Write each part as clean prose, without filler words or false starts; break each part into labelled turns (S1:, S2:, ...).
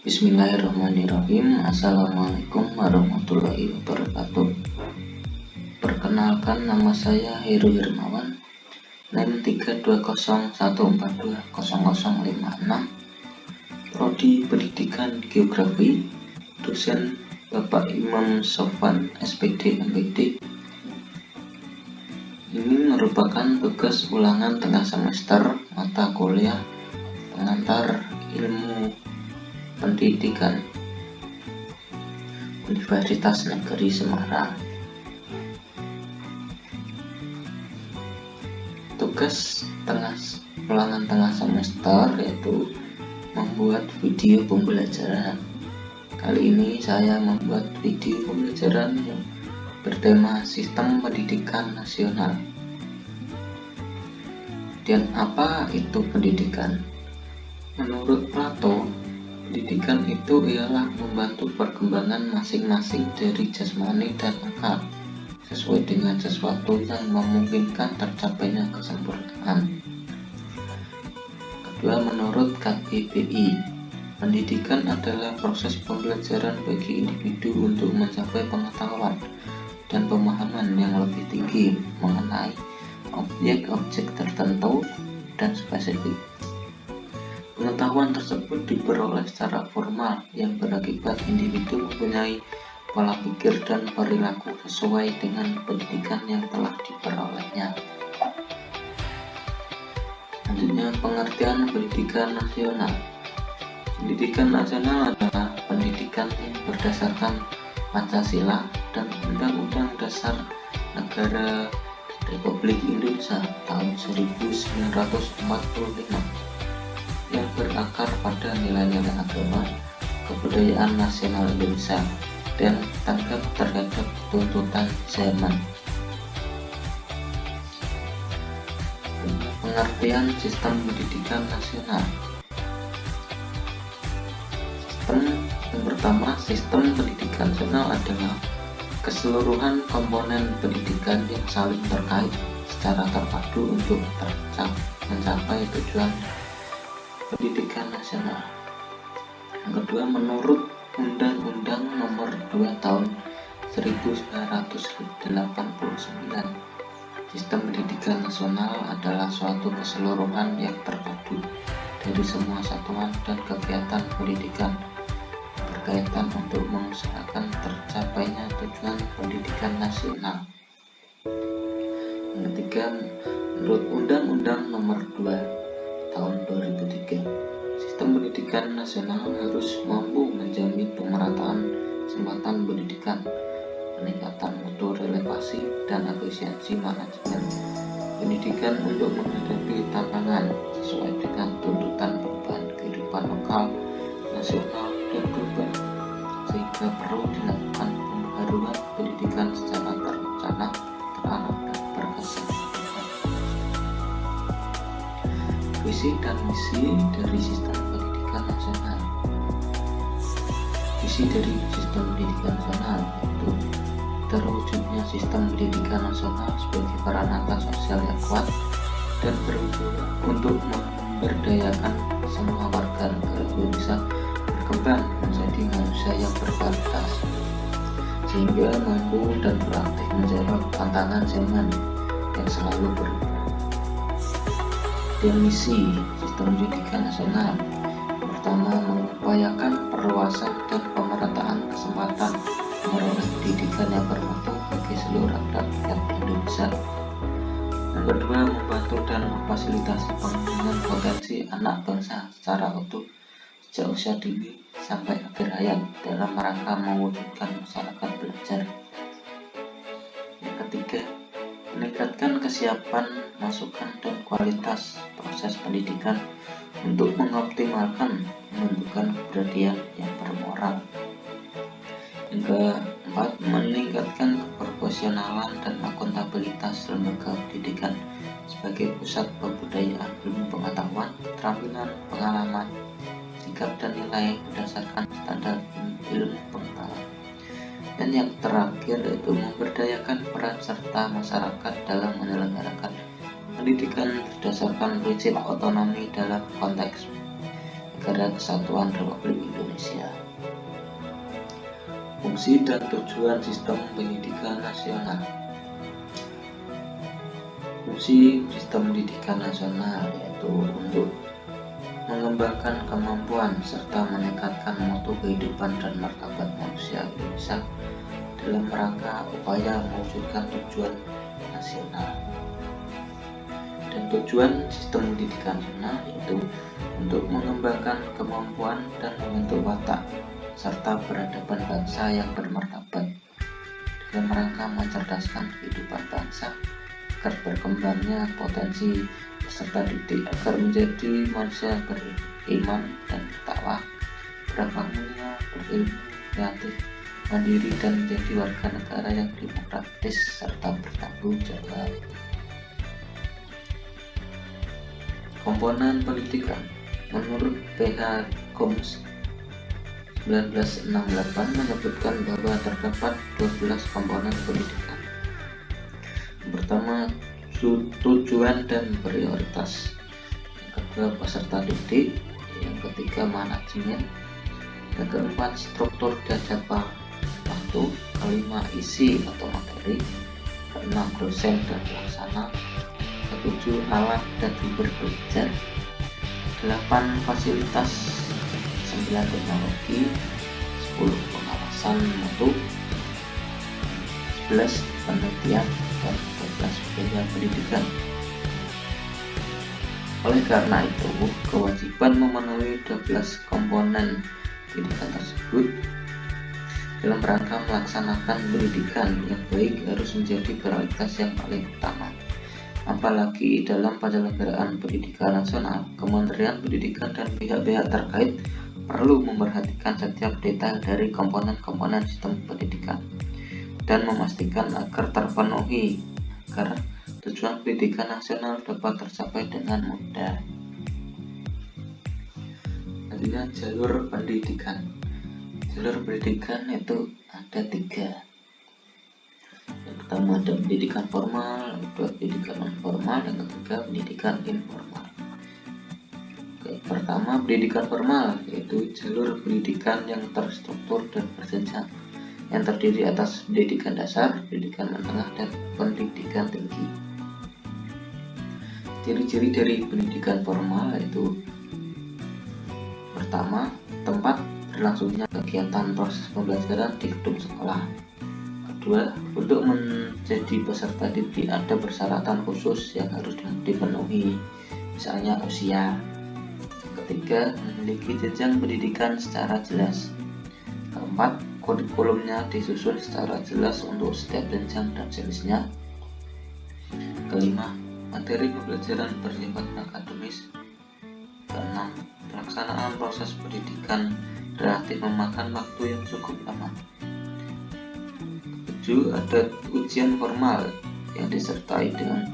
S1: Bismillahirrahmanirrahim. Assalamualaikum warahmatullahi wabarakatuh. Perkenalkan, nama saya Heru Hermawan, NIM 32014200056, Prodi Pendidikan Geografi, dosen Bapak Imam Sofwan, SPD MPD. Ini merupakan tugas ulangan tengah semester mata kuliah pengantar ilmu pendidikan Universitas Negeri Semarang. Tugas ulangan tengah semester yaitu membuat video pembelajaran. Kali ini saya membuat video pembelajaran yang bertema Sistem Pendidikan Nasional. Dan apa itu pendidikan? Menurut Plato, pendidikan itu ialah membantu perkembangan masing-masing dari jasmani dan akal sesuai dengan sesuatu yang memungkinkan tercapainya kesempurnaan. Kedua, menurut KBBI, pendidikan adalah proses pembelajaran bagi individu untuk mencapai pengetahuan dan pemahaman yang lebih tinggi mengenai objek-objek tertentu dan spesifik. Pengetahuan tersebut diperoleh secara formal yang berakibat individu mempunyai pola pikir dan perilaku sesuai dengan pendidikan yang telah diperolehnya. Selanjutnya, pengertian pendidikan nasional. Pendidikan nasional adalah pendidikan yang berdasarkan Pancasila dan Undang-Undang Dasar Negara Republik Indonesia tahun 1945 yang berakar pada nilai-nilai agama, kebudayaan nasional Indonesia, dan tanggap terhadap tuntutan zaman. Pengertian sistem pendidikan nasional. Yang pertama, sistem pendidikan nasional adalah keseluruhan komponen pendidikan yang saling terkait secara terpadu untuk mencapai tujuan pendidikan nasional. Yang kedua, menurut Undang-Undang Nomor 2 Tahun 1989, sistem pendidikan nasional adalah suatu keseluruhan yang terpadu dari semua satuan dan kegiatan pendidikan berkaitan untuk mengusahakan tercapainya tujuan pendidikan nasional. Yang ketiga, menurut Undang-Undang Nomor 2 Tahun 2003, sistem pendidikan nasional harus mampu menjamin pemerataan kesempatan pendidikan, peningkatan mutu relevasi dan efisiensi manajemen pendidikan untuk menghadapi tantangan sesuai dengan tuntutan perubahan kehidupan lokal, nasional, dan global, sehingga perlu dilakukan pembaharuan pendidikan secara terencana, terarah, dan berkesinambungan. Visi dan misi dari sistem pendidikan nasional. Visi dari sistem pendidikan nasional yaitu terwujudnya sistem pendidikan nasional sebagai peranata sosial yang kuat dan berwujud untuk memberdayakan semua warga negara Indonesia berkembang menjadi manusia yang berkualitas, sehingga mampu dan proaktif menjawab tantangan zaman yang selalu berubah. Dan misi sistem pendidikan nasional pertama, mengupayakan perluasan dan pemerataan kesempatan memperoleh pendidikan yang bermutu bagi seluruh rakyat Indonesia. Yang kedua, membantu dan memfasilitasi pengembangan potensi anak bangsa secara utuh sejak usia dini sampai akhir hayat dalam rangka mewujudkan masyarakat belajar. Yang ketiga, meningkatkan kesiapan, masukan, dan kualitas proses pendidikan untuk mengoptimalkan pembentukan kepribadian yang bermoral. Yang keempat, meningkatkan keprofesionalan dan akuntabilitas lembaga pendidikan sebagai pusat pembudayaan ilmu pengetahuan, keterampilan, pengalaman, sikap dan nilai berdasarkan standar ilmu pengetahuan. Dan yang terakhir yaitu memberdayakan peran serta masyarakat dalam menyelenggarakan pendidikan berdasarkan prinsip otonomi dalam konteks Negara Kesatuan Republik Indonesia. Fungsi dan tujuan sistem pendidikan nasional. Fungsi sistem pendidikan nasional yaitu untuk mengembangkan kemampuan serta meningkatkan mutu kehidupan dan martabat manusia Indonesia dalam rangka upaya mewujudkan tujuan nasional. Dan tujuan sistem pendidikan nasional yaitu untuk mengembangkan kemampuan dan membentuk watak serta peradaban bangsa yang bermartabat dalam rangka mencerdaskan kehidupan bangsa agar berkembangnya potensi peserta didik agar menjadi manusia beriman dan bertakwa, berakhlak mulia, berilmu, kreatif, mandiri, dan menjadi warga negara yang demokratis serta bertanggung jawab. Komponen pendidikan. Menurut PH Koms 1968 menyebutkan bahwa terdapat 12 komponen pendidikan. Yang pertama, tujuan dan prioritas. Yang kedua, peserta didik. Yang ketiga, manajemen. Yang keempat, struktur dan jadwal waktu. Kelima, isi atau materi. Keenam, dosen dan pelaksana. Ketujuh, alat dan sumber belajar. 8, fasilitas. 9, teknologi. 10, pengawasan mutu. 11, penelitian, dan 12, biaya pendidikan. Oleh karena itu, kewajiban memenuhi 12 komponen pendidikan tersebut dalam rangka melaksanakan pendidikan yang baik harus menjadi prioritas yang paling utama. Apalagi dalam penyelenggaraan pendidikan nasional, Kementerian Pendidikan dan pihak-pihak terkait perlu memperhatikan setiap detail dari komponen-komponen sistem pendidikan dan memastikan agar terpenuhi agar tujuan pendidikan nasional dapat tercapai dengan mudah. Selanjutnya, jalur pendidikan. Jalur pendidikan itu ada 3. Yang pertama ada pendidikan formal, yang kedua pendidikan non formal, dan ketiga pendidikan informal. Oke, pertama pendidikan formal yaitu jalur pendidikan yang terstruktur dan berjenjang yang terdiri atas pendidikan dasar, pendidikan menengah, dan pendidikan tinggi. Ciri-ciri dari pendidikan formal yaitu pertama, tempat berlangsungnya kegiatan proses pembelajaran di gedung sekolah. Kedua, untuk menjadi peserta didik ada persyaratan khusus yang harus dipenuhi, misalnya usia. Ketiga, memiliki jenjang pendidikan secara jelas. Keempat, kurikulumnya disusun secara jelas untuk setiap jenjang dan jenisnya. Kelima, materi pembelajaran bersifat akademis. Keenam, pelaksanaan proses pendidikan relatif memakan waktu yang cukup lama. 7, ada ujian formal yang disertai dengan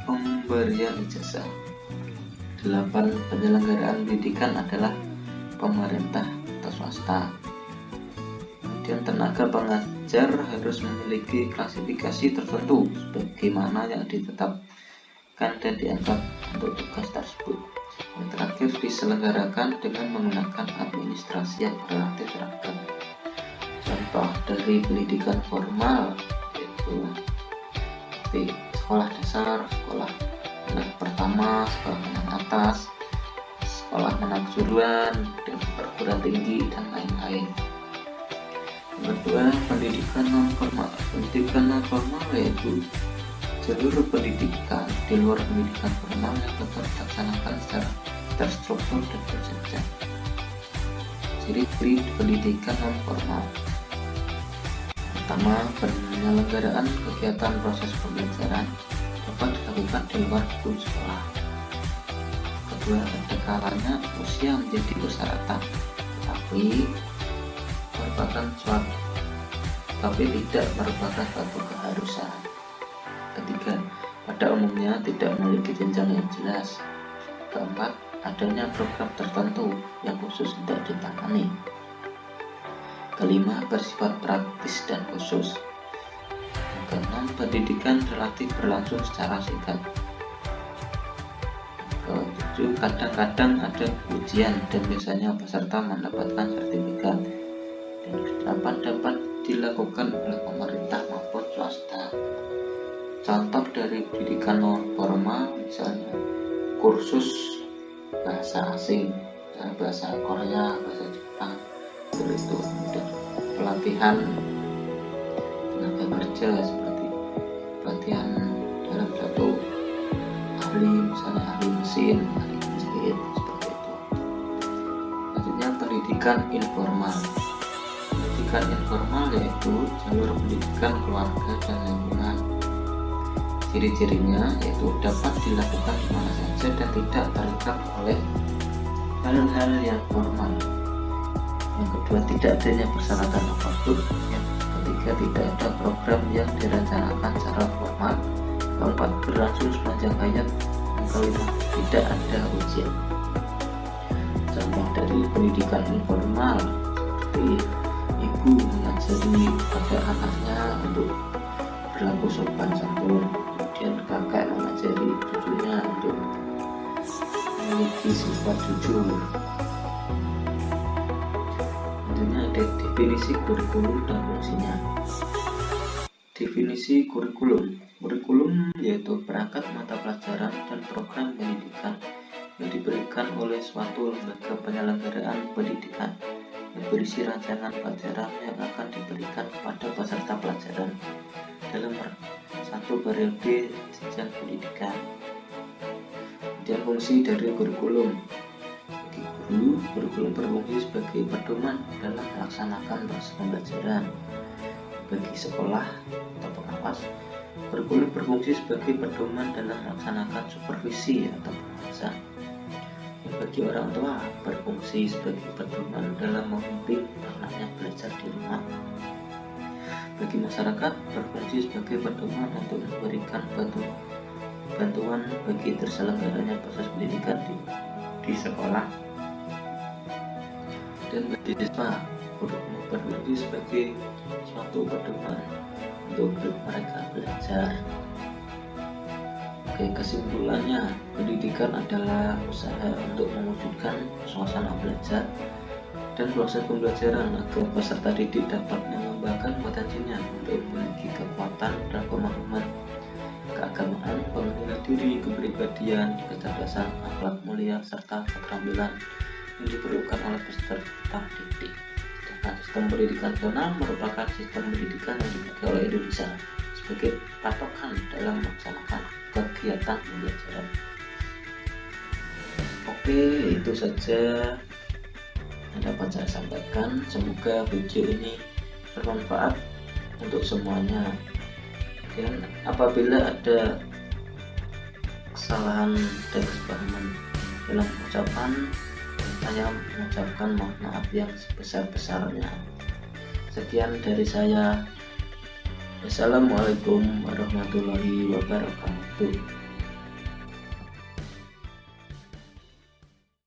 S1: pemberian ijazah. 8, penyelenggaraan pendidikan adalah pemerintah atau swasta. Kemudian tenaga pengajar harus memiliki klasifikasi tertentu sebagaimana yang ditetapkan dan dianggap untuk tugas tersebut. Yang terakhir, diselenggarakan dengan menggunakan administrasi yang relatif ragam. Contoh dari pendidikan formal yaitu seperti sekolah dasar, sekolah menengah pertama, sekolah menengah atas, sekolah menengah kejuruan, dan perguruan tinggi, dan lain-lain. Yang kedua, pendidikan non formal. Pendidikan non formal yaitu jalur pendidikan di luar pendidikan formal yang tetap dilaksanakan secara terstruktur dan berjenjang. Ciri-ciri pendidikan non formal. Pertama, penyelenggaraan kegiatan proses pembelajaran dapat dilakukan di luar gedung sekolah. Kedua, ada kalanya usia menjadi persyaratan, tapi tidak merupakan suatu keharusan. Ketiga, pada umumnya tidak memiliki jenjang yang jelas. Keempat, adanya program tertentu yang khusus tidak ditangani. Kelima, bersifat praktis dan khusus. Yang keenam, pendidikan relatif berlangsung secara singkat. Ketujuh, Justru kadang-kadang ada ujian dan biasanya peserta mendapatkan sertifikat. Dan dapat dilakukan oleh pemerintah maupun swasta. Contoh dari pendidikan non formal misalnya kursus bahasa asing, bahasa Korea, bahasa Jepang, itu dan pelatihan tenaga kerja seperti pelatihan dalam satu ahli, misalnya ahli mesin, ahli mesin seperti itu. Selanjutnya pendidikan informal. Pendidikan informal yaitu jalur pendidikan keluarga dan lingkungan. Ciri-cirinya yaitu dapat dilakukan di mana saja dan tidak terikat oleh hal-hal yang formal. Yang kedua, tidak adanya persyaratan apapun. Yang ketiga, tidak ada program yang direncanakan secara formal. Keempat, berlangsung sepanjang hayat. Yang kelima, tidak ada ujian. Contoh dari pendidikan informal seperti ibu mengajari pada anaknya untuk berlaku sopan santun, kemudian kakak mengajari cucunya untuk memiliki sifat jujur. Tentunya ada definisi kurikulum dan fungsinya. Definisi kurikulum. Kurikulum yaitu perangkat mata pelajaran dan program pendidikan yang diberikan oleh suatu lembaga penyelenggaraan pendidikan yang berisi rancangan pelajaran yang akan diberikan kepada peserta pelajaran dalam satu periode jenjang pendidikan. Dan fungsi dari kurikulum. Bagi guru, kurikulum berfungsi sebagai pedoman dalam melaksanakan proses pembelajaran. Bagi sekolah atau pengawas, kurikulum berfungsi sebagai pedoman dalam melaksanakan supervisi atau pengawasan. Bagi orang tua, berfungsi sebagai pedoman dalam membimbing anaknya belajar di rumah. Bagi masyarakat, berfungsi sebagai pedoman untuk memberikan bantuan bagi terselenggaranya proses pendidikan di sekolah. Dan bagi siswa, berfungsi sebagai suatu pedoman untuk mereka belajar. Oke, kesimpulannya, pendidikan adalah usaha untuk mewujudkan suasana belajar dan proses pembelajaran agar peserta didik dapat mengembangkan potensinya untuk memiliki kekuatan dan pemahaman, keagamaan, pengendalian diri, kepribadian, kecerdasan, akhlak mulia, serta keterampilan yang diperlukan oleh peserta didik. Sedangkan sistem pendidikan nasional merupakan sistem pendidikan yang dipakai oleh Indonesia sebagai patokan dalam melaksanakan kegiatan pembelajaran. Oke, itu saja yang dapat saya sampaikan. Semoga video ini bermanfaat untuk semuanya. Dan apabila ada kesalahan dan kesepahaman dalam ucapan, saya mengucapkan mohon maaf yang sebesar-besarnya. Sekian dari saya. Assalamualaikum warahmatullahi wabarakatuh.